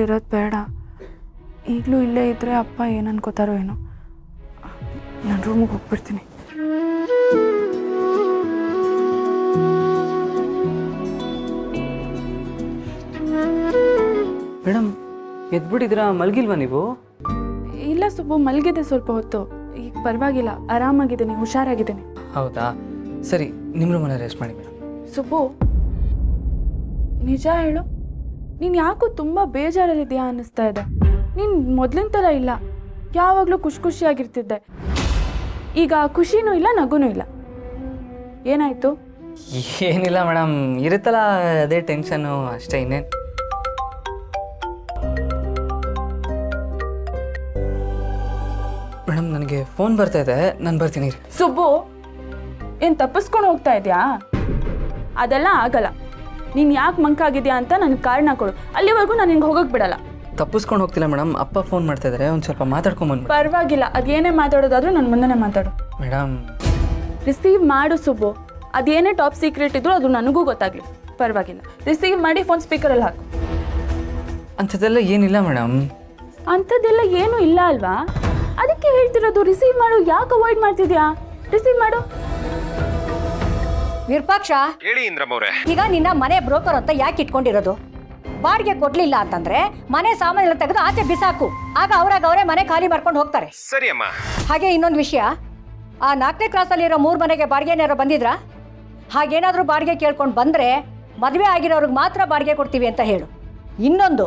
ಇಲ್ಲಿರೋದು ಬೇಡ. ಈಗಲೂ ಇಲ್ಲೇ ಇದ್ದರೆ ಅಪ್ಪ ಏನು ಅನ್ಕೋತಾರೋ ಏನೋ. ನಾನು ರೂಮಿಗೆ ಹೋಗ್ಬಿಡ್ತೀನಿ. ಮೇಡಮ್ ಎದ್ಬಿಟ್ಟಿದ್ದೀರಾ? ಮಲಗಿಲ್ವಾ ನೀವು? ಇಲ್ಲ ಸುಬ್ಬು, ಮಲಗಿದೆ ಸ್ವಲ್ಪ ಹೊತ್ತು. ಈಗ ಪರವಾಗಿಲ್ಲ, ಆರಾಮಾಗಿದ್ದೀನಿ, ಹುಷಾರಾಗಿದ್ದೀನಿ. ಹೌದಾ, ಸರಿ, ನಿಮ್ಮ ರೂಮಲ್ಲಿ ರೆಸ್ಟ್ ಮಾಡಿ ಮೇಡಮ್. ಸುಬ್ಬು, ನಿಜ ಹೇಳು, ನೀನು ಯಾಕೋ ತುಂಬ ಬೇಜಾರಲ್ಲಿದೆಯಾ ಅನ್ನಿಸ್ತಾ ಇದೆ. ನೀನು ಮೊದಲಿನ ಥರ ಇಲ್ಲ, ಯಾವಾಗಲೂ ಖುಷಿಯಾಗಿರ್ತಿದ್ದೆ. ಈಗ ಖುಷಿನೂ ಇಲ್ಲ, ನಗುನೂ ಇಲ್ಲ. ಏನಾಯಿತು? ಏನಿಲ್ಲ ಮೇಡಮ್, ಇರುತ್ತಲ್ಲ ಅದೇ ಟೆನ್ಷನ್ನು ಅಷ್ಟೇ, ಇನ್ನೇನು. ಮೇಡಮ್ ನನಗೆ ಫೋನ್ ಬರ್ತಾ ಇದೆ, ನಾನು ಬರ್ತೀನಿ. ಸುಬ್ಬು, ಏನು ತಪ್ಪಿಸ್ಕೊಂಡು ಹೋಗ್ತಾ ಇದೆಯಾ? ಅದೆಲ್ಲ ಆಗಲ್ಲ. ನೀನು ಯಾಕೆ ಮಂಕಾಗಿದ್ಯಾ ಅಂತ ನನಗೆ ಕಾರಣ ಕೊಡು. ಅಲ್ಲಿವರೆಗೂ ನಾನು ನಿಂಗೆ ಹೋಗೋಕೆ ಬಿಡಲ್ಲ. ತಪ್ಪಿಸ್ಕೊಂಡು ಹೋಗ್ತಿಲ್ಲ ಮೇಡಮ್, ಅಪ್ಪ ಫೋನ್ ಮಾಡ್ತಾ ಇದ್ದಾರೆ, ಒಂದು ಸ್ವಲ್ಪ ಮಾತಾಡ್ಕೊಂಬಂದು. ಪರವಾಗಿಲ್ಲ, ಅದೇನೇ ಮಾತಾಡೋದಾದ್ರೂ ನನ್ನ ಮುಂದೆನೇ ಮಾತಾಡು. ಮೇಡಮ್ ರಿಸೀವ್ ಮಾಡು ಸುಬ್ಬು. ಅದೇನೇ ಟಾಪ್ ಸೀಕ್ರೆಟ್ ಇದ್ರೂ ಅದು ನನಗೂ ಗೊತ್ತಾಗಲಿ, ಪರವಾಗಿಲ್ಲ. ರಿಸೀವ್ ಮಾಡಿ ಫೋನ್ ಸ್ಪೀಕರಲ್ಲಿ ಹಾಕು. ಅಂಥದ್ದೆಲ್ಲ ಏನಿಲ್ಲ ಮೇಡಮ್. ಅಂಥದ್ದೆಲ್ಲ ಏನೂ ಇಲ್ಲ ಅಲ್ವಾ? ಅದಕ್ಕೆ ಹೇಳ್ತಿರೋದು, ರಿಸೀವ್ ಮಾಡು. ಯಾಕೆ ಅವಾಯ್ಡ್ ಮಾಡ್ತಿದ್ಯಾ? ರಿಸೀವ್ ಮಾಡು. ವಿರೂಪಾಕ್ಷ, ಹೇಳಿ ಇಂದ್ರಮ್ಮವ್ರೆ. ಈಗ ನಿನ್ನ ಮನೆ ಬ್ರೋಕರ್ ಅಂತ ಯಾಕೆ ಇಟ್ಕೊಂಡಿರೋದು? ಬಾಡಿಗೆ ಕೊಡ್ಲಿಲ್ಲ ಅಂತಂದ್ರೆ ಮನೆ ಸಾಮಾನೆಲ್ಲ ತೆಗೆದು ಆಚೆ ಬಿಸಾಕು. ಆಗ ಅವರೇ ಮನೆ ಖಾಲಿ ಮಾಡ್ಕೊಂಡು ಹೋಗ್ತಾರೆ. ಸರಿ ಅಮ್ಮ. ಹಾಗೆ ಇನ್ನೊಂದು ವಿಷಯ, ಆ 4ನೇ ಕ್ರಾಸಲ್ಲಿರೋ 3 ಮನೆಗೆ ಬಾಡಿಗೆನೇರೋ ಬಂದಿದ್ರಾ? ಹಾಗೇನಾದ್ರೂ ಬಾಡಿಗೆ ಕೇಳ್ಕೊಂಡು ಬಂದ್ರೆ ಮದುವೆ ಆಗಿರೋರ್ಗೆ ಮಾತ್ರ ಬಾಡಿಗೆ ಕೊಡ್ತೀವಿ ಅಂತ ಹೇಳು. ಇನ್ನೊಂದು,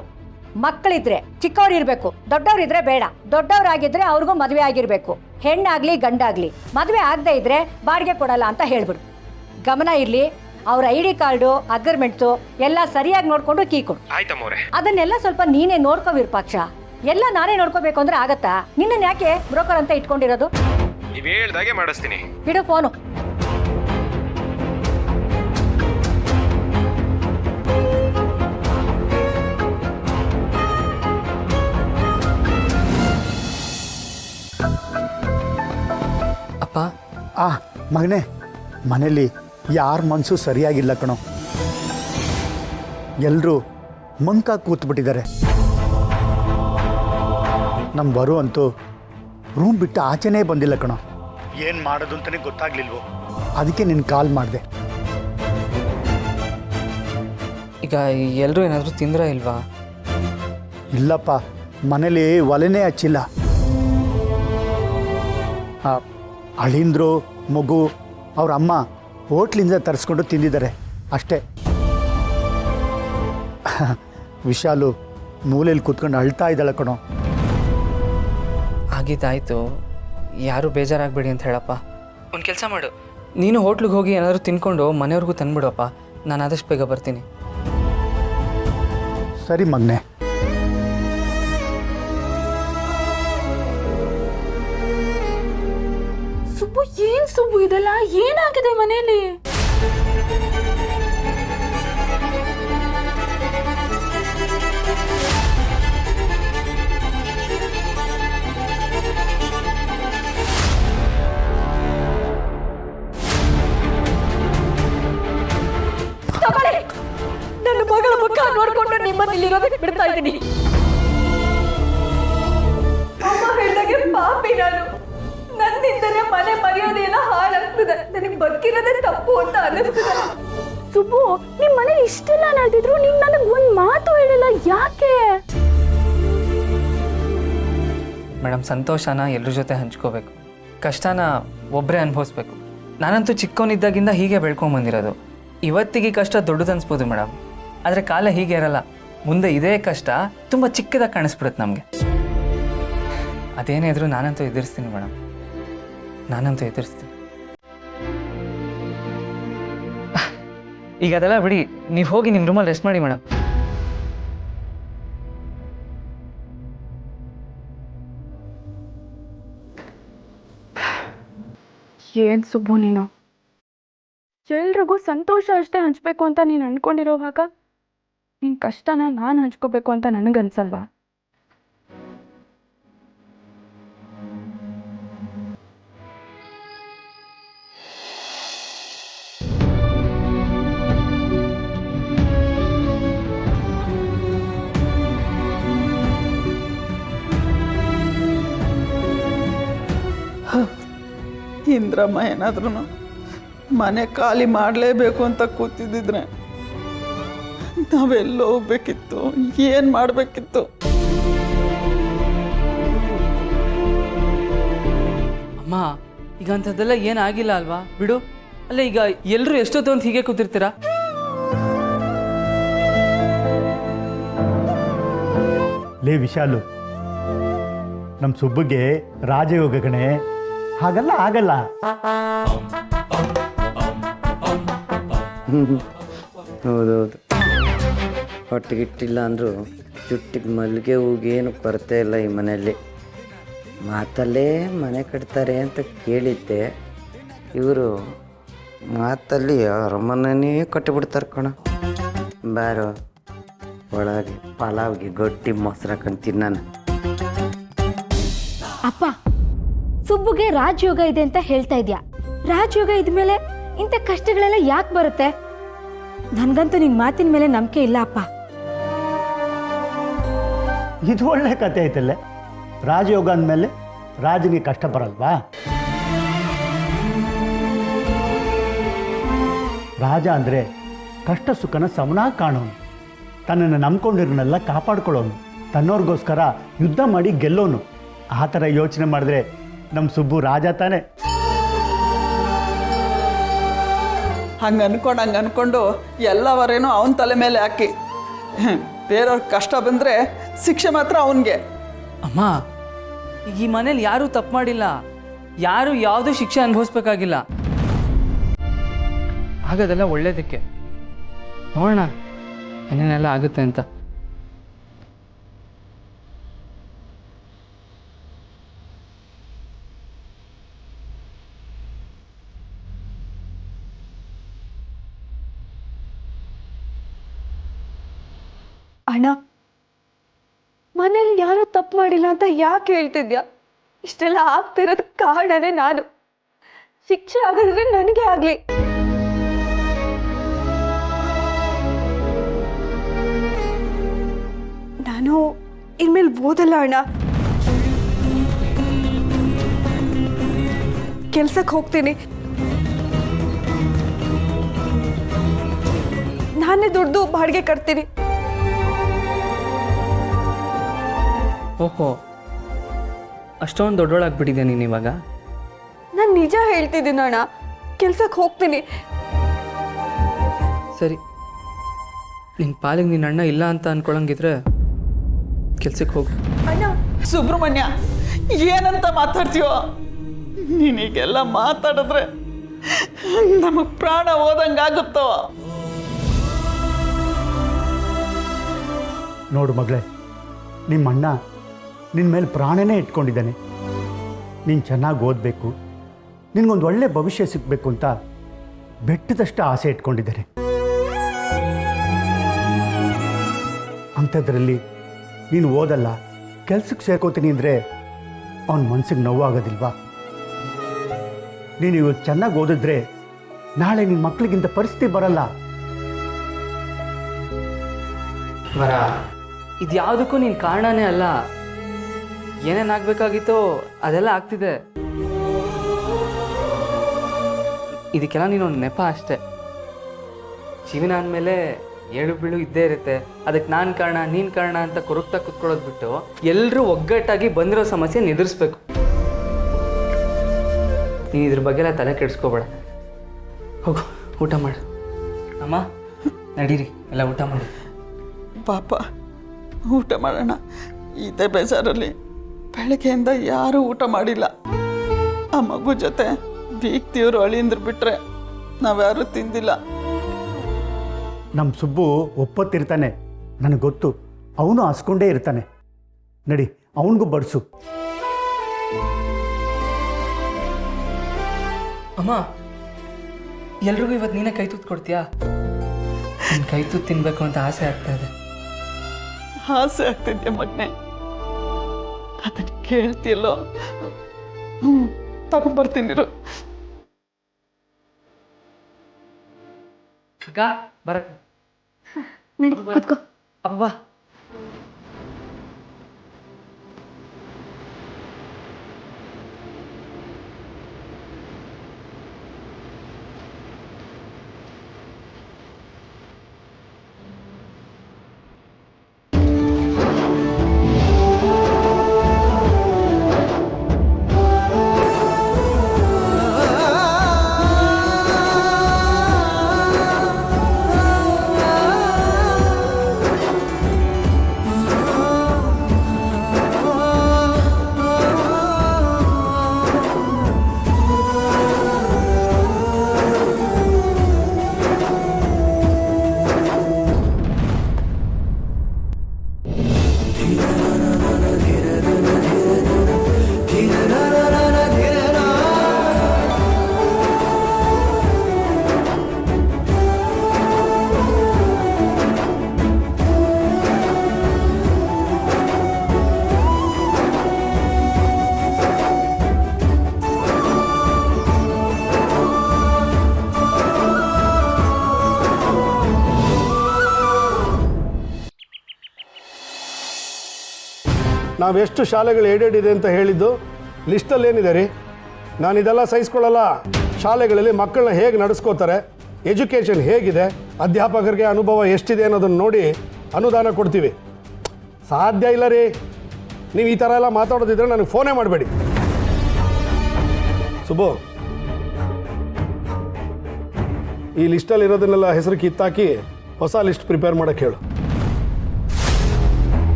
ಮಕ್ಕಳಿದ್ರೆ ಚಿಕ್ಕವ್ರು ಇರಬೇಕು, ದೊಡ್ಡವ್ರಿದ್ರೆ ಬೇಡ. ದೊಡ್ಡವರಾಗಿದ್ರೆ ಅವ್ರಿಗೂ ಮದುವೆ ಆಗಿರಬೇಕು, ಹೆಣ್ಣಾಗ್ಲಿ ಗಂಡಾಗ್ಲಿ. ಮದುವೆ ಆಗದೆ ಇದ್ರೆ ಬಾಡಿಗೆ ಕೊಡಲ್ಲ ಅಂತ ಹೇಳ್ಬಿಡು. ಗಮನ ಇರಲಿ, ಅವ್ರ ID ಕಾರ್ಡು, ಅಗ್ರಿಮೆಂಟ್ಸು ಎಲ್ಲ ಸರಿಯಾಗಿ ನೋಡ್ಕೊಂಡು ಕೀ ಕೊಡು. ಆಯ್ತಮ್ಮವ್ರೆ. ಅದನ್ನೆಲ್ಲ ಸ್ವಲ್ಪ ನೀನೇ ನೋಡ್ಕೋ ವಿರೂಪಾಕ್ಷ. ಎಲ್ಲ ನಾನೇ ನೋಡ್ಕೋಬೇಕು ಅಂದ್ರೆ ಆಗತ್ತಾ? ನಿನ್ನನ್ನು ಯಾಕೆ ಬ್ರೋಕರ್ ಅಂತ ಇಟ್ಕೊಂಡಿರೋದು? ನೀವ್ ಹೇಳ್ದಾಗೆ ಮಾಡಿಸ್ತೀನಿ. ಬಿಡು ಫೋನು. ಅಪ್ಪ. ಮಗನೇ, ಮನೇಲಿ ಯಾರ ಮನಸ್ಸು ಸರಿಯಾಗಿಲ್ಲ ಕಣೋ. ಎಲ್ಲರೂ ಮಂಕ ಕೂತ್ಬಿಟ್ಟಿದ್ದಾರೆ. ನಮ್ಮ ಬರು ಅಂತೂ ರೂಮ್ ಬಿಟ್ಟು ಆಚೆನೇ ಬಂದಿಲ್ಲ ಕಣೋ. ಏನು ಮಾಡೋದು ಅಂತಲೇ ಗೊತ್ತಾಗ್ಲಿಲ್ವೋ, ಅದಕ್ಕೆ ನಿನ್ನ ಕಾಲ್ ಮಾಡಿದೆ. ಈಗ ಎಲ್ಲರೂ ಏನಾದರೂ ತಿಂದ್ರೆ ಇಲ್ವಾ? ಇಲ್ಲಪ್ಪ, ಮನೇಲಿ ಒಲೆನೇ ಹಚ್ಚಿಲ್ಲ. ಅಳಿಂದ್ರು ಮಗು ಅವ್ರ ಅಮ್ಮ ಹೋಟ್ಲಿಂದ ತರಿಸ್ಕೊಂಡು ತಿಂದಿದ್ದಾರೆ ಅಷ್ಟೇ. ವಿಶಾಲು ಮೂಲೆಯಲ್ಲಿ ಕೂತ್ಕೊಂಡು ಅಳ್ತಾ ಇದ್ದಾಳೆ ಕಣೋ. ಆಗಿದ್ದಾಯ್ತು, ಯಾರು ಬೇಜಾರಾಗಬೇಡಿ ಅಂತ ಹೇಳಪ್ಪ. ಒಂದು ಕೆಲಸ ಮಾಡು, ನೀನು ಹೋಟ್ಲಿಗೆ ಹೋಗಿ ಏನಾದರೂ ತಿನ್ಕೊಂಡು ಮನೆಯವ್ರಿಗೂ ತಂದ್ಬಿಡಪ್ಪ. ನಾನು ಆದಷ್ಟು ಬೇಗ ಬರ್ತೀನಿ. ಸರಿ ಮಗನೇ. ಸುಬ್ಬು, ಏನ್ ಸುಬ್ಬು ಇದೆಲ್ಲ? ಏನಾಗಿದೆ ಮನೇಲಿ? ನನ್ನ ಮಗಳ ಮುಖ ನೋಡ್ಕೊಂಡು ನಿಮ್ಮಲ್ಲಿರೋದಕ್ಕೆ ಬಿಡ್ತಾ ಇದ್ದೀನಿ. ಅಮ್ಮ ಹೇಳಿದಾಗೆ ಪಾಪಿ ನಾನು. ನನ್ನಿಂದಲೇ ಮನೆ ಮರ್ಯಾದೆಲ್ಲ ಹಾಳಾಗ್ತದೆ. ನನಗೆ ಬದುಕಿರೋದೇ ತಪ್ಪು ಅಂತ ಅನಿಸ್ತದೆ. ಸುಬ್ಬು, ನಿಮ್ಮ ಮನೇಲಿ ಇಷ್ಟೆಲ್ಲ ನಡೆದಿದ್ರು ನೀನು ನನಗೆ ಒಂದು ಮಾತು ಹೇಳಿಲ್ಲ, ಯಾಕೆ? ಮೇಡಮ್, ಸಂತೋಷನ ಎಲ್ಲರ ಜೊತೆ ಹಂಚ್ಕೋಬೇಕು, ಕಷ್ಟನ ಒಬ್ಬರೇ ಅನುಭವಿಸ್ಬೇಕು. ನಾನಂತೂ ಚಿಕ್ಕವನಿದ್ದಾಗಿಂದ ಹೀಗೆ ಬೆಳ್ಕೊಂಬಂದಿರೋದು. ಇವತ್ತಿಗೆ ಕಷ್ಟ ದೊಡ್ಡದು ಅನ್ಸ್ಬೋದು ಮೇಡಮ್, ಆದರೆ ಕಾಲ ಹೀಗೆ ಇರಲ್ಲ. ಮುಂದೆ ಇದೇ ಕಷ್ಟ ತುಂಬ ಚಿಕ್ಕದಾಗಿ ಕಾಣಿಸ್ಬಿಡುತ್ತೆ ನಮಗೆ. ಅದೇನೇ ಇದ್ರೂ ನಾನಂತೂ ಎದುರಿಸ್ತೀನಿ ಮೇಡಮ್, ನಾನಂತೂ ಎದುರಿಸ್ತೀನಿ. ಈಗ ಅದೆಲ್ಲ ಬಿಡಿ, ನೀವು ಹೋಗಿ ನಿಮ್ಮ ರೂಮಲ್ಲಿ ರೆಸ್ಟ್ ಮಾಡಿ ಮೇಡಮ್. ಏನು ಸುಬ್ಬು ನೀನು? ಎಲ್ರಿಗೂ ಸಂತೋಷ ಅಷ್ಟೇ ಹಂಚ್ಬೇಕು ಅಂತ ನೀನು ಅಂದ್ಕೊಂಡಿರೋವಾಗ ನಿನ್ನ ಕಷ್ಟನ ನಾನು ಹಂಚ್ಕೋಬೇಕು ಅಂತ ನನಗನ್ಸಲ್ವಾ? ಇಂದ್ರಮ್ಮ ಏನಾದ್ರೂ ಮನೆ ಖಾಲಿ ಮಾಡಲೇಬೇಕು ಅಂತ ಕೂತಿದ್ದಿದ್ರೆ ನಾವೆಲ್ಲೋ ಹೋಗ್ಬೇಕಿತ್ತು, ಏನು ಮಾಡಬೇಕಿತ್ತು? ಅಮ್ಮ ಈಗ ಅಂಥದ್ದೆಲ್ಲ ಏನಾಗಿಲ್ಲ ಅಲ್ವಾ, ಬಿಡು. ಅಲ್ಲ ಈಗ ಎಲ್ಲರೂ ಎಷ್ಟೊತ್ತು ಅಂತ ಹೀಗೆ ಕೂತಿರ್ತೀರಾ? ಲೇ ವಿಶಾಲು, ನಮ್ಮ ಸುಬ್ಬುಗೆ ರಾಜಯೋಗ ಗಣೆ, ಹಾಗಲ್ಲ ಆಗಲ್ಲ. ಹೌದೌದು, ಹೊಟ್ಟೆಗಿಟ್ಟಿಲ್ಲ ಅಂದರೂ ಜುಟ್ಟಿಗೆ ಮಲ್ಲಿಗೆ ಹೂಗೇನು ಕೊರತೆ ಇಲ್ಲ ಈ ಮನೆಯಲ್ಲಿ. ಮಾತಲ್ಲೇ ಮನೆ ಕಟ್ತಾರೆ ಅಂತ ಕೇಳಿದ್ದೆ, ಇವರು ಮಾತಲ್ಲಿ ಅರಮನೆನೇ ಕಟ್ಟಿಬಿಡ್ತಾರೆ ಕಣ. ಬಾರೋ ಒಳಗೆ ಪಲಾವ್ಗೆ ಗಟ್ಟಿ ಮೊಸರು ಹಾಕೊಂಡು ತಿನ್ನಾನ. ಅಪ್ಪ, ಸುಬ್ಬುಗೆ ರಾಜಯೋಗ ಇದೆ ಅಂತ ಹೇಳ್ತಾ ಇದ್ಯಾ? ರಾಜಯೋಗ ಇದ್ಮೇಲೆ ಇಂಥ ಕಷ್ಟಗಳೆಲ್ಲ ಯಾಕೆ ಬರುತ್ತೆ? ನನ್ಗಂತೂ ನಿನ್ ಮಾತಿನ ಮೇಲೆ ನಂಬಿಕೆ ಇಲ್ಲ ಅಪ್ಪ. ಇದು ಒಳ್ಳೆ ಕತೆ ಐತಲ್ಲೇ. ರಾಜಯೋಗ ಅಂದಮೇಲೆ ರಾಜನಿಗೆ ಕಷ್ಟ ಬರಲ್ವಾ? ರಾಜ ಅಂದರೆ ಕಷ್ಟ ಸುಖನ ಸಮನಾಗಿ ಕಾಣೋನು, ತನ್ನನ್ನು ನಂಬ್ಕೊಂಡಿರೋನೆಲ್ಲ ಕಾಪಾಡ್ಕೊಳ್ಳೋನು, ತನ್ನವ್ರಿಗೋಸ್ಕರ ಯುದ್ಧ ಮಾಡಿ ಗೆಲ್ಲೋನು. ಆ ಥರ ಯೋಚನೆ ಮಾಡಿದ್ರೆ ನಮ್ಮ ಸುಬ್ಬು ರಾಜ ತಾನೆ. ಹಂಗೆ ಅನ್ಕೊಂಡು ಎಲ್ಲವರೇನೋ ಅವನ ತಲೆ ಮೇಲೆ ಹಾಕಿ ಬೇರೆಯವ್ರ ಕಷ್ಟ ಬಂದರೆ ಶಿಕ್ಷೆ ಮಾತ್ರ ಅವನಿಗೆ. ಅಮ್ಮ, ಈಗ ಈ ಮನೇಲಿ ಯಾರೂ ತಪ್ಪು ಮಾಡಿಲ್ಲ, ಯಾರು ಯಾವುದೂ ಶಿಕ್ಷೆ ಅನುಭವಿಸ್ಬೇಕಾಗಿಲ್ಲ. ಆಗೋದೆಲ್ಲ ಒಳ್ಳೇದಕ್ಕೆ. ನೋಡೋಣ ಏನೇನೆಲ್ಲ ಆಗುತ್ತೆ ಅಂತ. ಅಣ್ಣ, ಮನೇಲಿ ಯಾರು ತಪ್ಪು ಮಾಡಿಲ್ಲ ಅಂತ ಯಾಕೆ ಹೇಳ್ತಿದ್ಯಾ? ಇಷ್ಟೆಲ್ಲ ಆಗ್ತಿರೋದಕ್ಕೆ ಕಾರಣನೇ ನಾನು. ಶಿಕ್ಷೆ ಆಗಿದ್ರೆ ನನಗೆ ಆಗ್ಲಿ. ನಾನು ಇನ್ಮೇಲೆ ಓದಲ್ಲ ಅಣ್ಣ, ಕೆಲ್ಸಕ್ಕೆ ಹೋಗ್ತೀನಿ. ನಾನೇ ದುಡ್ದು ಬಾಡಿಗೆ ಕಟ್ತೀನಿ. ಓಹೋ, ಅಷ್ಟೊಂದು ದೊಡ್ಡೋಳಾಗ್ಬಿಟ್ಟಿದ್ಯಾ ನೀನು ಇವಾಗ? ನಾನು ನಿಜ ಹೇಳ್ತಿದ್ದೀನಿ ಅಣ್ಣ, ಕೆಲ್ಸಕ್ಕೆ ಹೋಗ್ತೀನಿ. ಸರಿ, ನಿನ್ನ ಪಾಲಿಗೆ ನಿನ್ನ ಅಣ್ಣ ಇಲ್ಲ ಅಂತ ಅನ್ಕೊಳಂಗಿದ್ರೆ ಕೆಲ್ಸಕ್ಕೆ ಹೋಗು. ಅಣ್ಣ, ಸುಬ್ರಹ್ಮಣ್ಯ, ಏನಂತ ಮಾತಾಡ್ತೀಯೋ? ನೀನೀಗೆಲ್ಲ ಮಾತಾಡಿದ್ರೆ ನಮಗೆ ಪ್ರಾಣ ಹೋದಂಗಾಗುತ್ತೋ? ನೋಡು ಮಗಳೇ, ನಿಮ್ಮ ಅಣ್ಣ ನಿನ್ನ ಮೇಲೆ ಪ್ರಾಣನೇ ಇಟ್ಕೊಂಡಿದ್ದಾನೆ. ನೀನು ಚೆನ್ನಾಗಿ ಓದಬೇಕು, ನಿನಗೊಂದು ಒಳ್ಳೆ ಭವಿಷ್ಯ ಸಿಗಬೇಕು ಅಂತ ಬೆಟ್ಟದಷ್ಟು ಆಸೆ ಇಟ್ಕೊಂಡಿದ್ದಾನೆ. ಅಂಥದ್ರಲ್ಲಿ ನೀನು ಓದಲ್ಲ, ಕೆಲ್ಸಕ್ಕೆ ಸೇರ್ಕೋತೀನಿ ಅಂದರೆ ಅವನ ಮನಸ್ಸಿಗೆ ನೋವಾಗೋದಿಲ್ವಾ? ನೀನು ಇವತ್ತು ಚೆನ್ನಾಗಿ ಓದಿದ್ರೆ ನಾಳೆ ನಿನ್ನ ಮಕ್ಕಳಿಗಿಂತ ಪರಿಸ್ಥಿತಿ ಬರಲ್ಲ. ವರ, ಇದು ಯಾವುದಕ್ಕೂ ನೀನು ಕಾರಣನೇ ಅಲ್ಲ. ಏನೇನಾಗಬೇಕಾಗಿತ್ತೋ ಅದೆಲ್ಲ ಆಗ್ತಿದೆ. ಇದಕ್ಕೆಲ್ಲ ನೀನೊಂದು ನೆಪ ಅಷ್ಟೆ. ಜೀವನ ಅಂದಮೇಲೆ ಏಳು ಬೀಳು ಇದ್ದೇ ಇರುತ್ತೆ. ಅದಕ್ಕೆ ನಾನು ಕಾರಣ ನೀನು ಕಾರಣ ಅಂತ ಕೊರಗ್ತಾ ಕುತ್ಕೊಳ್ಳೋದು ಬಿಟ್ಟು ಎಲ್ಲರೂ ಒಗ್ಗಟ್ಟಾಗಿ ಬಂದಿರೋ ಸಮಸ್ಯೆನ ಎದುರಿಸ್ಬೇಕು. ನೀನು ಇದ್ರ ಬಗ್ಗೆ ಎಲ್ಲ ತಲೆ ಕೆಡಿಸ್ಕೋಬೇಡ. ಹೋಗು, ಊಟ ಮಾಡು. ಅಮ್ಮ ನಡೀರಿ, ಎಲ್ಲ ಊಟ ಮಾಡಿ. ಪಾಪ, ಊಟ ಮಾಡೋಣ. ಇದೇ ಬೇಜಾರಲ್ಲಿ ಬೆಳಗ್ಗೆಯಿಂದ ಯಾರೂ ಊಟ ಮಾಡಿಲ್ಲ. ಆ ಮಗು ಜೊತೆ ಬೀಗ್ತಿಯವರು ಅಳಿಂದ್ರು ಬಿಟ್ರೆ ನಾವ್ಯಾರೂ ತಿಂದಿಲ್ಲ. ನಮ್ಮ ಸುಬ್ಬು ಒಪ್ಪತ್ತಿರ್ತಾನೆ, ನನಗೆ ಗೊತ್ತು. ಅವನು ಹಸ್ಕೊಂಡೇ ಇರ್ತಾನೆ. ನಡಿ, ಅವನಿಗೂ ಬಡಿಸು. ಅಮ್ಮ, ಎಲ್ರಿಗೂ ಇವತ್ತು ನೀನೇ ಕೈ ತೂತ್ ಕೊಡ್ತೀಯಾ? ನಿನ್ನ ಕೈ ತೂತ್ ತಿನ್ಬೇಕು ಅಂತ ಆಸೆ ಆಗ್ತಾ ಇದೆ. ಆಸೆ ಆಗ್ತಿದ್ದೆ ಮಗನೆ, ಅದನ್ನ ಕೇಳ್ತಿಯಲ್ಲೋ? ತಗೊಂಡ್ಬರ್ತೀನಿರು. ಬರ ಅಬ್ಬಾ. ನಾವೆಷ್ಟು ಶಾಲೆಗಳು ಏಡೆಡ್ ಇದೆ ಅಂತ ಹೇಳಿದ್ದು ಲಿಸ್ಟಲ್ಲಿ ಏನಿದೆ ರೀ? ನಾನು ಇದೆಲ್ಲ ಸಹಿಸ್ಕೊಳ್ಳಲ್ಲ. ಶಾಲೆಗಳಲ್ಲಿ ಮಕ್ಕಳನ್ನ ಹೇಗೆ ನಡೆಸ್ಕೋತಾರೆ, ಎಜುಕೇಷನ್ ಹೇಗಿದೆ, ಅಧ್ಯಾಪಕರಿಗೆ ಅನುಭವ ಎಷ್ಟಿದೆ ಅನ್ನೋದನ್ನು ನೋಡಿ ಅನುದಾನ ಕೊಡ್ತೀವಿ. ಸಾಧ್ಯ ಇಲ್ಲ ರೀ. ನೀವು ಈ ಥರ ಎಲ್ಲ ಮಾತಾಡೋದಿದ್ರೆ ನನಗೆ ಫೋನೇ ಮಾಡಬೇಡಿ. ಸುಬ್ಬು, ಈ ಲಿಸ್ಟಲ್ಲಿರೋದನ್ನೆಲ್ಲ ಹೆಸರು ಕಿತ್ತಾಕಿ ಹೊಸ ಲಿಸ್ಟ್ ಪ್ರಿಪೇರ್ ಮಾಡೋಕ್ಕೆ ಹೇಳು.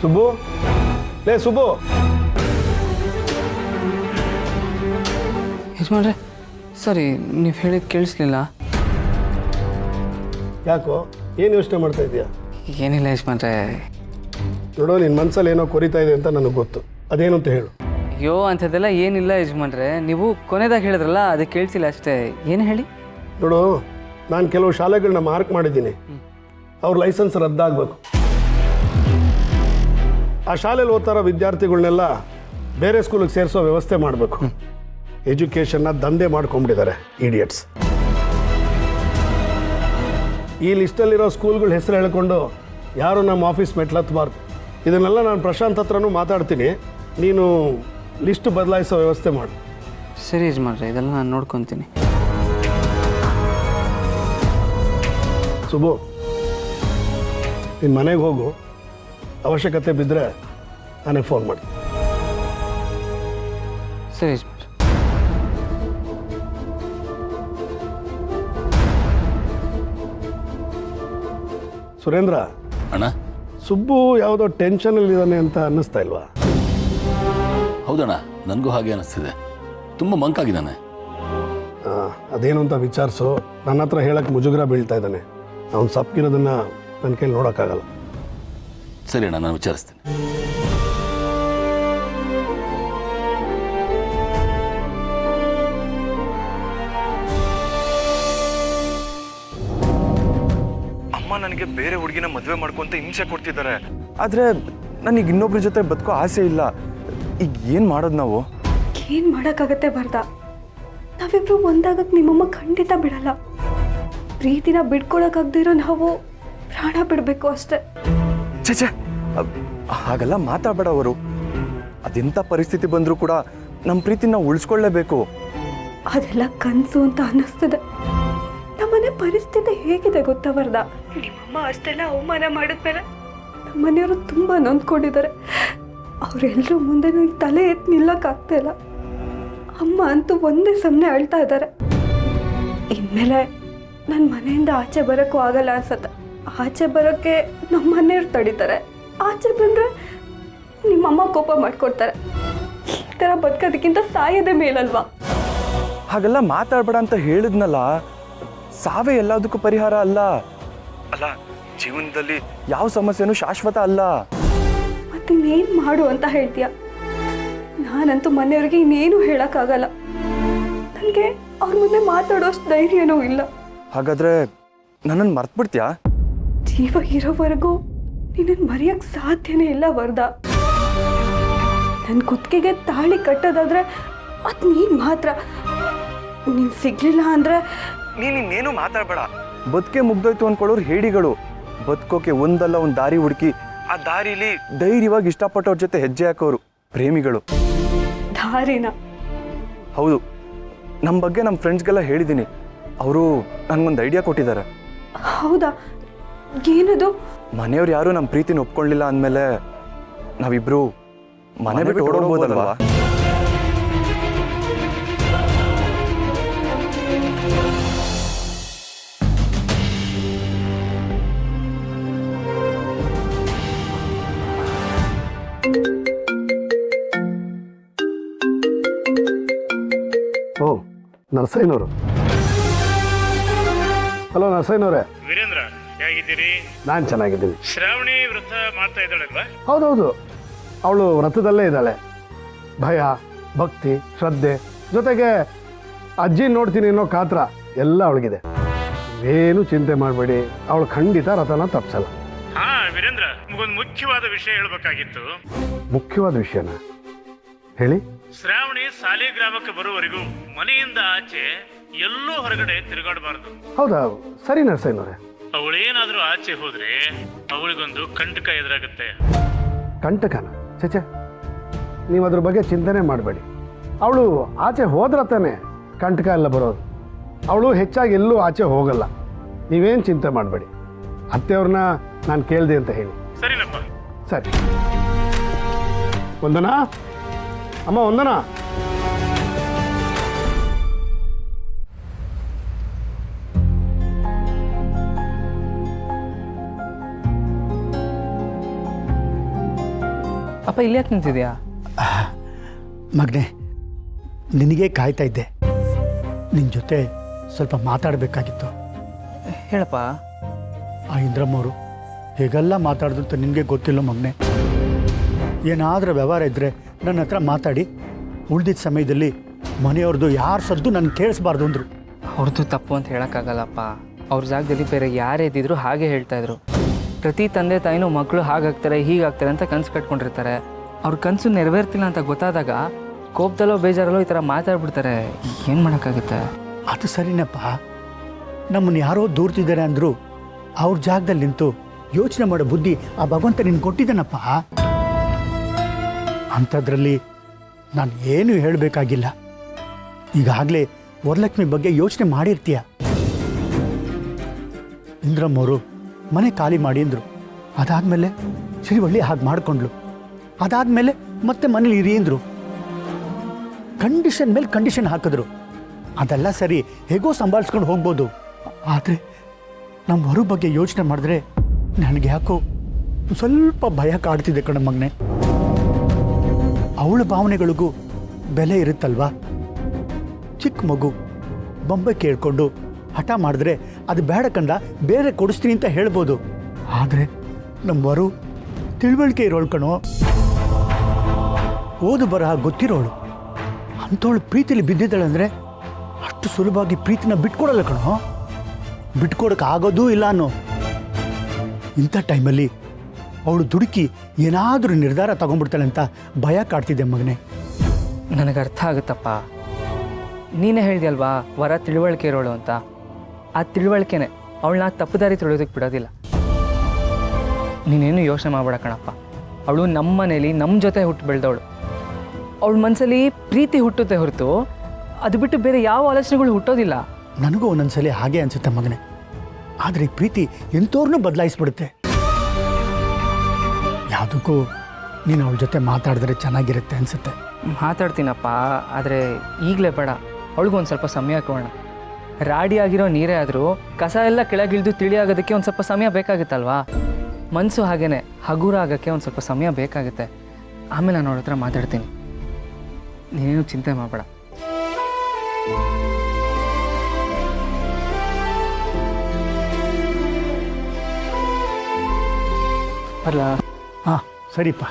ಸುಬ್ಬು, ಲೇ ಸುಬ್ಬು. ಯಜಮಾನ್ರೆ ಸರಿ, ನೀವು ಹೇಳಿದ್ದು ಕೇಳಿಸ್ಲಿಲ್ಲ. ಯಾಕೋ, ಏನು ಯೋಚನೆ ಮಾಡ್ತಾ ಇದೀಯಾ? ಏನಿಲ್ಲ ಯಜಮಾನ್ರೆ. ನೋಡೋ, ನಿನ್ನ ಮನಸ್ಸಲ್ಲಿ ಏನೋ ಕೊರಿತಾ ಇದೆ ಅಂತ ನನಗೆ ಗೊತ್ತು. ಅದೇನು ಅಂತ ಹೇಳು. ಅಯ್ಯೋ ಅಂಥದ್ದೆಲ್ಲ ಏನಿಲ್ಲ ಯಜಮಾನ್ರೆ, ನೀವು ಕೊನೆದಾಗ ಹೇಳಿದ್ರಲ್ಲ ಅದಕ್ಕೆ ಕೇಳಿಸಿಲ್ಲ ಅಷ್ಟೇ. ಏನು ಹೇಳಿ? ನೋಡು, ನಾನು ಕೆಲವು ಶಾಲೆಗಳನ್ನ ಮಾರ್ಕ್ ಮಾಡಿದ್ದೀನಿ. ಅವ್ರ ಲೈಸೆನ್ಸ್ ರದ್ದಾಗಬೇಕು. ಆ ಶಾಲೆಯಲ್ಲಿ ಓದ್ತಾರೋ ವಿದ್ಯಾರ್ಥಿಗಳನ್ನೆಲ್ಲ ಬೇರೆ ಸ್ಕೂಲಿಗೆ ಸೇರಿಸೋ ವ್ಯವಸ್ಥೆ ಮಾಡಬೇಕು. ಎಜುಕೇಷನ್ನ ದಂಧೆ ಮಾಡ್ಕೊಂಡ್ಬಿಟ್ಟಿದ್ದಾರೆ ಇಡಿಯಟ್ಸ್. ಈ ಲಿಸ್ಟಲ್ಲಿರೋ ಸ್ಕೂಲ್ಗಳ ಹೆಸರು ಹೇಳ್ಕೊಂಡು ಯಾರು ನಮ್ಮ ಆಫೀಸ್ ಮೆಟ್ಲತ್ತಬಾರ್ದು. ಇದನ್ನೆಲ್ಲ ನಾನು ಪ್ರಶಾಂತ್ ಹತ್ರನೂ ಮಾತಾಡ್ತೀನಿ. ನೀನು ಲಿಸ್ಟ್ ಬದಲಾಯಿಸೋ ವ್ಯವಸ್ಥೆ ಮಾಡು. ಸರಿ ಯಜಮಾನ್ರೆ, ಇದೆಲ್ಲ ನಾನು ನೋಡ್ಕೊತೀನಿ. ಸುಬ್ಬು, ನಿನ್ನ ಮನೆಗೆ ಹೋಗು. ಅವಶ್ಯಕತೆ ಬಿದ್ದರೆ ನನಗೆ ಫೋನ್ ಮಾಡಿ. ಸರಿ ಯಜಮಾನ್ರೆ. ಸುರೇಂದ್ರ, ಅಣ್ಣ, ಸುಬ್ಬು ಯಾವುದೋ ಟೆನ್ಷನಲ್ಲಿದ್ದಾನೆ ಅಂತ ಅನ್ನಿಸ್ತಾ ಇಲ್ವಾ? ಹೌದಣ್ಣ, ನನಗೂ ಹಾಗೆ ಅನ್ನಿಸ್ತಿದೆ. ತುಂಬ ಮಂಕಾಗಿದ್ದಾನೆ. ಅದೇನು ಅಂತ ವಿಚಾರಿಸು. ನನ್ನ ಹತ್ರ ಹೇಳಕ್ಕೆ ಮುಜುಗರ ಬೀಳ್ತಾ ಇದ್ದಾನೆ. ಅವ್ನು ಸಪ್ಗಿರೋದನ್ನು ನನ್ನ ಕೈಲಿ ನೋಡೋಕ್ಕಾಗಲ್ಲ. ಸರಿ ಅಣ್ಣ, ನಾನು ವಿಚಾರಿಸ್ತೀನಿ. ಅಮ್ಮ ನನಗೆ ಬೇರೆ ಹುಡುಗಿನ ಮದುವೆ ಮಾಡ್ಕೊಂತ ಹಿಂಸೆ ಕೊಡ್ತಿದ್ದಾರೆ. ಆದರೆ ನನಗೆ ಇನ್ನೊಬ್ರ ಜೊತೆ ಬದುಕೋ ಆಸೆ ಇಲ್ಲ. ಈಗ ಏನು ಮಾಡೋದು ನಾವು? ಏನ್ ಮಾಡಕ್ಕಾಗತ್ತೆ ಬರ್ದ? ನಾವಿಬ್ರು ಒಂದಾಗಕ್ಕೆ ನಿಮ್ಮಮ್ಮ ಖಂಡಿತ ಬಿಡಲ್ಲ. ಪ್ರೀತಿನ ಬಿಡ್ಕೊಳಕ್ಕಾಗ್ದಿರೋ ನಾವು ಪ್ರಾಣ ಬಿಡಬೇಕು ಅಷ್ಟೇ. ಛೇ, ಹಾಗೆಲ್ಲ ಮಾತಾಡಬೇಡ. ಅವರು ಅದೆಂಥ ಪರಿಸ್ಥಿತಿ ಬಂದರೂ ಕೂಡ ನಮ್ಮ ಪ್ರೀತಿನ ಉಳಿಸ್ಕೊಳ್ಳೇಬೇಕು. ಅದೆಲ್ಲ ಕನಸು ಅಂತ ಅನ್ನಿಸ್ತದೆ. ನಮ್ಮನೆ ಪರಿಸ್ಥಿತಿ ಹೇಗಿದೆ ಗೊತ್ತಾ ವರ್ದ? ನಿಮ್ಮಮ್ಮ ಅಷ್ಟೆಲ್ಲ ಅವಮಾನ ಮಾಡಿದ್ಮೇಲೆ ನಮ್ಮನೆಯವರು ತುಂಬ ನೊಂದ್ಕೊಂಡಿದ್ದಾರೆ. ಅವರೆಲ್ಲರೂ ಮುಂದೆ ನನಗೆ ತಲೆ ಎತ್ತಿ ನಿಲ್ಲಕ್ಕಾಗ್ತಾ ಇಲ್ಲ. ಅಮ್ಮ ಅಂತೂ ಒಂದೇ ಸಮನೆ ಅಳ್ತಾ ಇದ್ದಾರೆ. ಇನ್ಮೇಲೆ ನನ್ನ ಮನೆಯಿಂದ ಆಚೆ ಬರೋಕ್ಕೂ ಆಗಲ್ಲ ಅನ್ಸತ್ತೆ. ಆಚೆ ಬರೋಕ್ಕೆ ನಮ್ಮ ಮನೆಯವ್ರು ತಡೀತಾರೆ. ಆಚೆ ಬಂದರೆ ನಿಮ್ಮಮ್ಮ ಕೋಪ ಮಾಡ್ಕೊಡ್ತಾರೆ. ಈ ಥರ ಬದುಕೋದಕ್ಕಿಂತ ಸಾಯೋದೇ ಮೇಲಲ್ವಾ? ಹಾಗೆಲ್ಲ ಮಾತಾಡಬೇಡ ಅಂತ ಹೇಳಿದ್ನಲ್ಲ. ಸಾವೇ ಎಲ್ಲದಕ್ಕೂ ಪರಿಹಾರ ಅಲ್ಲ. ಜೀವನದಲ್ಲಿ ಯಾವ ಸಮಸ್ಯೆನೂ ಶಾಶ್ವತ ಅಲ್ಲ. ಮತ್ತಿನ್ನೇನು ಮಾಡು ಅಂತ ಹೇಳ್ತೀಯ? ನಾನಂತೂ ಮನೆಯವ್ರಿಗೆ ಇನ್ನೇನು ಹೇಳೋಕ್ಕಾಗಲ್ಲ. ನನಗೆ ಅವ್ರ ಮುಂದೆ ಮಾತಾಡೋಷ್ಟು ಧೈರ್ಯನೂ ಇಲ್ಲ. ಹಾಗಾದ್ರೆ ನನ್ನನ್ನು ಮರ್ತ್ಬಿಡ್ತೀಯಾ? ಜೀವ ಇರೋವರೆಗೂ ನಿನ್ನನ್ನು ಮರೆಯೋಕ್ಕೆ ಸಾಧ್ಯನೇ ಇಲ್ಲ ವರ್ದ. ನನ್ನ ಕುತ್ತಿಗೆಗೆ ತಾಳಿ ಕಟ್ಟೋದಾದ್ರೆ ಅದು ನೀನು ಮಾತ್ರ. ನೀನು ಸಿಗ್ಲಿಲ್ಲ ಅಂದರೆ ನೀನೇನು ಮಾತಾಡಬೇಡ. ಬದುಕೆ ಮುಗ್ದೋಯ್ತು ಅನ್ಕೊಳ್ಳೋರು ಹೇಡಿಗಳು. ಬದುಕೋಕೆ ಒಂದಲ್ಲ ಒಂದು ದಾರಿ ಹುಡುಕಿ ಆ ದಾರಿಲಿ ಧೈರ್ಯವಾಗಿ ಇಷ್ಟಪಟ್ಟವ್ರ ಜೊತೆ ಹೆಜ್ಜೆ ಹಾಕೋರು ಪ್ರೇಮಿಗಳು. ದಾರಿನ? ಹೌದು. ನಮ್ಮ ಬಗ್ಗೆ ನಮ್ಮ ಫ್ರೆಂಡ್ಸ್ಗೆಲ್ಲ ಹೇಳಿದ್ದೀನಿ. ಅವರು ನನಗೊಂದು ಐಡಿಯಾ ಕೊಟ್ಟಿದ್ದಾರೆ. ಹೌದಾ? ಏನದು? ಮನೆಯವ್ರು ಯಾರು ನಮ್ಮ ಪ್ರೀತಿನ ಒಪ್ಕೊಳ್ಳಿಲ್ಲ ಅಂದಮೇಲೆ ನಾವಿಬ್ರು ಮನೆ ಬಿಟ್ಟು ಓಡೋಗ್ಬೋದಲ್ವಾ? ಓ, ನರಸಯ್ಯನವರು. ಹಲೋ ನರಸಯ್ಯನವರೇ. ವೀರೇಂದ್ರ, ಹೇಗಿದ್ದೀರಿ? ನಾನು ಚೆನ್ನಾಗಿದ್ದೀನಿ. ಶ್ರಾವಣಿ ವ್ರತ ಮಾಡ್ತಾ ಇದ್ದಾಳಲ್ವಾ? ಹೌದೌದು, ಅವಳು ವ್ರತದಲ್ಲೇ ಇದ್ದಾಳೆ. ಭಯ, ಭಕ್ತಿ, ಶ್ರದ್ಧೆ ಜೊತೆಗೆ ಅಜ್ಜಿ ನೋಡ್ತೀನಿ ಅನ್ನೋ ಕಾತ್ರ ಎಲ್ಲ ಅವಳಿಗಿದೆ. ಏನು ಚಿಂತೆ ಮಾಡಬೇಡಿ, ಅವಳು ಖಂಡಿತ ವ್ರತನ ತಪ್ಪಿಸಲ್ಲ. ಹಾ ವೀರೇಂದ್ರ, ನಿಮಗೊಂದು ಮುಖ್ಯವಾದ ವಿಷಯ ಹೇಳ್ಬೇಕಾಗಿತ್ತು. ಮುಖ್ಯವಾದ ವಿಷಯನ ಹೇಳಿ. ಶ್ರಾವಣಿ ಸಾಲಿಗ್ರಾಮಕ್ಕೆ ಬರುವವರೆಗೂ ಮನೆಯಿಂದ ಆಚೆ ಎಲ್ಲೂ ಹೊರಗಡೆ ತಿರುಗಾಡಬಾರದು. ಹೌದಾ? ಸರಿ ನರಸಯ್ಯನವರೇ, ಅವಳೇನಾದ್ರೂ ಆಚೆ ಹೋದ್ರೆ ಅವಳಿಗೊಂದು ಕಂಟಕ ಎದುರಾಗುತ್ತೆ. ಕಂಟಕನ ಚಚೆ, ನೀವು ಅದ್ರ ಬಗ್ಗೆ ಚಿಂತನೆ ಮಾಡಬೇಡಿ. ಅವಳು ಆಚೆ ಹೋದ್ರೆ ತಾನೇ ಕಂಟಕ ಎಲ್ಲ ಬರೋದು. ಅವಳು ಹೆಚ್ಚಾಗಿ ಎಲ್ಲೂ ಆಚೆ ಹೋಗಲ್ಲ, ನೀವೇನು ಚಿಂತೆ ಮಾಡಬೇಡಿ. ಅತ್ತೆಯವ್ರನ್ನ ನಾನು ಕೇಳಿದೆ ಅಂತ ಹೇಳಿ. ಸರಿನಪ್ಪ. ಸರಿ. ವಂದನಾ, ಅಮ್ಮ ವಂದನಾ. ಅಪ್ಪ ಇಲ್ಲಿ ಯಾಕೆ ನಿಂತಿದ್ಯಾ? ಮಗನೇ, ನಿನಗೆ ಕಾಯ್ತಾ ಇದ್ದೆ. ನಿನ್ನ ಜೊತೆ ಸ್ವಲ್ಪ ಮಾತಾಡಬೇಕಾಗಿತ್ತು. ಹೇಳಪ್ಪ. ಆ ಇಂದ್ರಮ್ಮವರು ಹೇಗೆಲ್ಲ ಮಾತಾಡಿದ್ರು ಅಂತ ನಿನಗೆ ಗೊತ್ತಿಲ್ಲ ಮಗನೇ. ಏನಾದರೂ ವ್ಯವಹಾರ ಇದ್ದರೆ ನನ್ನ ಹತ್ರ ಮಾತಾಡಿ, ಉಳಿದಿದ್ದ ಸಮಯದಲ್ಲಿ ಮನೆಯವ್ರದ್ದು ಯಾರ ಸದ್ದು ನನ್ನ ಕೇಳಿಸ್ಬಾರ್ದು ಅಂದರು. ಅವ್ರದ್ದು ತಪ್ಪು ಅಂತ ಹೇಳೋಕ್ಕಾಗಲ್ಲಪ್ಪ. ಅವ್ರ ಜಾಗದಲ್ಲಿ ಬೇರೆ ಯಾರೇ ಇದ್ದಿದ್ರು ಹಾಗೆ ಹೇಳ್ತಾಯಿದ್ರು. ಪ್ರತಿ ತಂದೆ ತಾಯಿನೂ ಮಕ್ಕಳು ಹಾಗಾಗ್ತಾರೆ ಹೀಗಾಗ್ತಾರೆ ಅಂತ ಕನಸು ಕಟ್ಕೊಂಡಿರ್ತಾರೆ. ಅವ್ರ ಕನಸು ನೆರವೇರ್ತಿಲ್ಲ ಅಂತ ಗೊತ್ತಾದಾಗ ಕೋಪದಲ್ಲೋ ಬೇಜಾರಲ್ಲೋ ಈ ಥರ ಮಾತಾಡ್ಬಿಡ್ತಾರೆ. ಏನು ಮಾಡೋಕ್ಕಾಗುತ್ತೆ? ಅದು ಸರಿನಪ್ಪ. ನಮ್ಮನ್ನು ಯಾರೋ ದೂರ್ತಿದ್ದಾರೆ ಅಂದರು ಅವ್ರ ಜಾಗದಲ್ಲಿ ನಿಂತು ಯೋಚನೆ ಮಾಡೋ ಬುದ್ಧಿ ಆ ಭಗವಂತ ನಿನ್ಗೆ ಕೊಟ್ಟಿದ್ದಾನಪ್ಪ. ಅಂಥದ್ರಲ್ಲಿ ನಾನು ಏನೂ ಹೇಳಬೇಕಾಗಿಲ್ಲ. ಈಗಾಗಲೇ ವರಲಕ್ಷ್ಮಿ ಬಗ್ಗೆ ಯೋಚನೆ ಮಾಡಿರ್ತೀಯ. ಇಂದ್ರಮ್ಮವರು ಮನೆ ಖಾಲಿ ಮಾಡಿ ಅಂದರು. ಅದಾದಮೇಲೆ ಶ್ರೀವಳ್ಳಿ ಹಾಗೆ ಮಾಡಿಕೊಂಡ್ಳು. ಅದಾದಮೇಲೆ ಮತ್ತೆ ಮನೇಲಿ ಇರಿ ಅಂದರು. ಕಂಡೀಷನ್ ಮೇಲೆ ಕಂಡೀಷನ್ ಹಾಕಿದ್ರು. ಅದೆಲ್ಲ ಸರಿ, ಹೇಗೋ ಸಂಭಾಳಿಸ್ಕೊಂಡು ಹೋಗ್ಬೋದು. ಆದರೆ ನಮ್ಮ ಹೊರ ಬಗ್ಗೆ ಯೋಚನೆ ಮಾಡಿದ್ರೆ ನನಗೆ ಯಾಕೋ ಸ್ವಲ್ಪ ಭಯ ಕಾಡ್ತಿದೆ ಕಣ ಮಗನೆ. ಅವಳ ಭಾವನೆಗಳಿಗೂ ಬೆಲೆ ಇರುತ್ತಲ್ವಾ? ಚಿಕ್ಕ ಮಗು ಬೊಂಬೆ ಕೇಳ್ಕೊಂಡು ಹಠ ಮಾಡಿದ್ರೆ ಅದು ಬೇಡ ಕಂದ, ಬೇರೆ ಕೊಡಿಸ್ತೀನಿ ಅಂತ ಹೇಳ್ಬೋದು. ಆದರೆ ನಮ್ಮ ವರು ತಿಳುವಳಿಕೆ ಇರೋಳು ಕಣೋ, ಓದು ಬರಹ ಗೊತ್ತಿರೋಳು. ಅಂಥವಳು ಪ್ರೀತಿಲಿ ಬಿದ್ದಿದ್ದಾಳೆ ಅಂದರೆ ಅಷ್ಟು ಸುಲಭವಾಗಿ ಪ್ರೀತಿನ ಬಿಟ್ಕೊಡಲ್ಲ ಕಣೋ. ಬಿಟ್ಕೊಡಕ್ಕೆ ಆಗೋದೂ ಇಲ್ಲ ಅನ್ನೋ. ಇಂಥ ಟೈಮಲ್ಲಿ ಅವಳು ದುಡುಕಿ ಏನಾದರೂ ನಿರ್ಧಾರ ತಗೊಂಡ್ಬಿಡ್ತಾಳೆ ಅಂತ ಭಯ ಕಾಡ್ತಿದ್ದೆ ಮಗನೇ. ನನಗೆ ಅರ್ಥ ಆಗುತ್ತಪ್ಪ. ನೀನೇ ಹೇಳಿದೆಯಲ್ವಾ ವರ ತಿಳುವಳಿಕೆ ಇರೋಳು ಅಂತ. ಆ ತಿಳುವಳಿಕೆನೆ ಅವಳನ್ನ ತಪ್ಪು ದಾರಿ ತುಳಿಯೋದಕ್ಕೆ ಬಿಡೋದಿಲ್ಲ. ನೀನೇನು ಯೋಚನೆ ಮಾಡಬೇಡ ಕಣಪ್ಪ. ಅವಳು ನಮ್ಮ ಮನೇಲಿ ನಮ್ಮ ಜೊತೆ ಹುಟ್ಟು ಬೆಳೆದವಳು. ಅವಳ ಮನಸ್ಸಲ್ಲಿ ಪ್ರೀತಿ ಹುಟ್ಟುತ್ತೆ ಹೊರತು ಅದು ಬಿಟ್ಟು ಬೇರೆ ಯಾವ ಆಲೋಚನೆಗಳು ಹುಟ್ಟೋದಿಲ್ಲ. ನನಗೂ ಒಂದೊಂದ್ಸಲಿ ಹಾಗೆ ಅನ್ಸುತ್ತೆ ಮಗನೇ. ಆದರೆ ಈ ಪ್ರೀತಿ ಎಂಥವ್ರನ್ನೂ ಬದಲಾಯಿಸ್ಬಿಡುತ್ತೆ. ಯಾವುದಕ್ಕೂ ನೀನು ಅವಳ ಜೊತೆ ಮಾತಾಡಿದ್ರೆ ಚೆನ್ನಾಗಿರುತ್ತೆ ಅನಿಸುತ್ತೆ. ಮಾತಾಡ್ತೀನಪ್ಪ, ಆದರೆ ಈಗಲೇ ಬೇಡ. ಅವಳಿಗೊಂದು ಸ್ವಲ್ಪ ಸಮಯ ಕೊಡೋಣ. ರಾಡಿ ಆಗಿರೋ ನೀರೇ ಆದರೂ ಕಸ ಎಲ್ಲ ಕೆಳಗಿಳಿದು ತಿಳಿಯಾಗೋದಕ್ಕೆ ಒಂದು ಸ್ವಲ್ಪ ಸಮಯ ಬೇಕಾಗುತ್ತಲ್ವಾ? ಮನಸ್ಸು ಹಾಗೇನೆ ಹಗುರ ಆಗೋಕ್ಕೆ ಒಂದು ಸ್ವಲ್ಪ ಸಮಯ ಬೇಕಾಗುತ್ತೆ. ಆಮೇಲೆ ನಾನು ಅವಳ ಹತ್ರ ಮಾತಾಡ್ತೀನಿ. ನೀನೇನು ಚಿಂತೆ ಮಾಡಬೇಡ. ಅಲ್ಲ, ಹಾಂ ಸರಿಪ್ಪ.